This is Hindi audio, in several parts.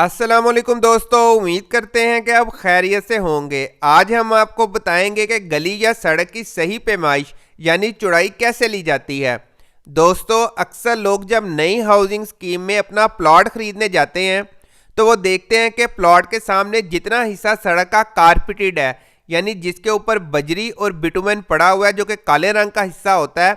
अस्सलाम वालेकुम दोस्तों, उम्मीद करते हैं कि आप खैरियत से होंगे। आज हम आपको बताएंगे कि गली या सड़क की सही पैमाइश यानी चौड़ाई कैसे ली जाती है। दोस्तों, अक्सर लोग जब नई हाउसिंग स्कीम में अपना प्लॉट खरीदने जाते हैं तो वो देखते हैं कि प्लॉट के सामने जितना हिस्सा सड़क का कारपेटेड है, यानी जिसके ऊपर बजरी और बिटुमेन पड़ा हुआ है जो कि काले रंग का हिस्सा होता है,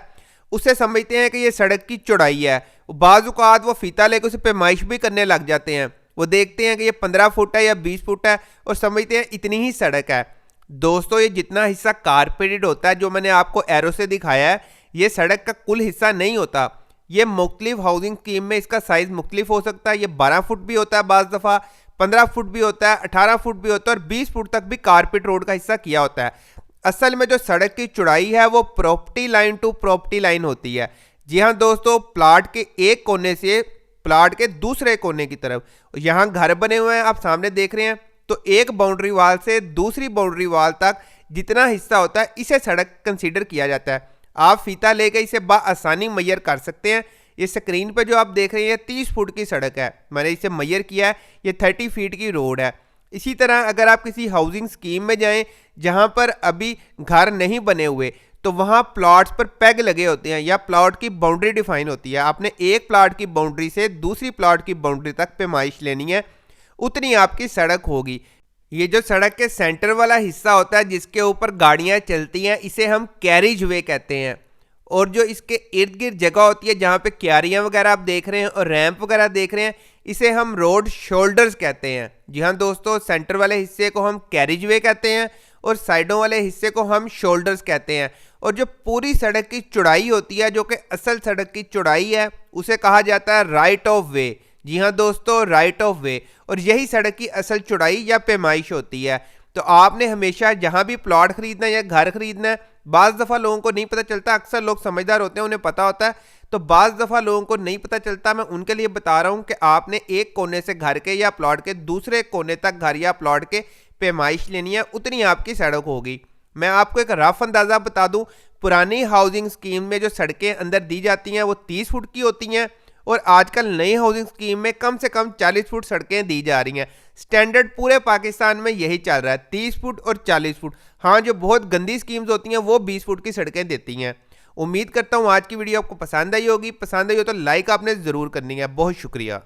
उसे समझते हैं कि ये सड़क की चौड़ाई है। बाज़ औक़ात वो फीता लेकर उसे पैमाइश भी करने लग जाते हैं। वो देखते हैं कि ये 15 फुट है या 20 फुट है और समझते हैं इतनी ही सड़क है। दोस्तों, ये जितना हिस्सा कारपेटेड होता है जो मैंने आपको एरो से दिखाया है, ये सड़क का कुल हिस्सा नहीं होता। ये मुख्तलिफ हाउसिंग स्कीम में इसका साइज मुख्तलिफ हो सकता है। ये 12 फुट भी होता है, बाज़ दफ़ा 15 फुट भी होता है, 18 फुट भी होता है और 20 फुट तक भी कारपेट रोड का हिस्सा किया होता है। असल में जो सड़क की चौड़ाई है वो property line to property line होती है। जी हाँ दोस्तों, प्लाट के एक कोने से प्लाट के दूसरे कोने की तरफ यहाँ घर बने हुए हैं, आप सामने देख रहे हैं, तो एक बाउंड्री वाल से दूसरी बाउंड्री वाल तक जितना हिस्सा होता है इसे सड़क कंसीडर किया जाता है। आप फीता लेकर इसे आसानी मैयर कर सकते हैं। ये स्क्रीन पे जो आप देख रहे हैं 30 फुट की सड़क है, मैंने इसे मैयर किया है, ये 30 फीट की रोड है। इसी तरह अगर आप किसी हाउसिंग स्कीम में जाएं जहां पर अभी घर नहीं बने हुए, तो वहां प्लॉट्स पर पैग लगे होते हैं या प्लॉट की बाउंड्री डिफाइन होती है। आपने एक प्लॉट की बाउंड्री से दूसरी प्लॉट की बाउंड्री तक पैमाइश लेनी है, उतनी आपकी सड़क होगी। ये जो सड़क के सेंटर वाला हिस्सा होता है जिसके ऊपर गाड़ियां चलती हैं, इसे हम कैरिज वे कहते हैं। और जो इसके इर्द गिर्द जगह होती है जहाँ पे क्यारियाँ वगैरह आप देख रहे हैं और रैंप वगैरह देख रहे हैं, इसे हम रोड शोल्डर्स कहते हैं। जी हाँ दोस्तों, सेंटर वाले हिस्से को हम कैरिज वे कहते हैं और साइडों वाले हिस्से को हम शोल्डर्स कहते हैं। और जो पूरी सड़क की चौड़ाई होती है, जो कि असल सड़क की चौड़ाई है, उसे कहा जाता है राइट ऑफ वे। जी हाँ दोस्तों, राइट ऑफ वे। और यही सड़क की असल चौड़ाई या पैमाइश होती है। तो आपने हमेशा जहाँ भी प्लॉट खरीदना है या घर खरीदना है, बाज़ दफ़ा लोगों को नहीं पता चलता, अक्सर लोग समझदार होते हैं, उन्हें पता होता है, तो बाज़ दफ़ा लोगों को नहीं पता चलता। मैं उनके लिए बता रहा हूँ कि आपने एक कोने से घर के या प्लॉट के दूसरे कोने तक घर या प्लॉट के पैमाइश लेनी है, उतनी आपकी सड़क होगी। मैं आपको एक रफ अंदाज़ा बता दूं, पुरानी हाउसिंग स्कीम में जो सड़कें अंदर दी जाती हैं वो 30 फुट की होती हैं और आजकल नई हाउसिंग स्कीम में कम से कम 40 फुट सड़कें दी जा रही हैं। स्टैंडर्ड पूरे पाकिस्तान में यही चल रहा है, 30 फुट और 40 फुट। हाँ, जो बहुत गंदी स्कीम्स होती हैं वो 20 फुट की सड़कें देती हैं। उम्मीद करता हूँ आज की वीडियो आपको पसंद आई होगी। पसंद आई हो तो लाइक आपने ज़रूर करनी है। बहुत शुक्रिया।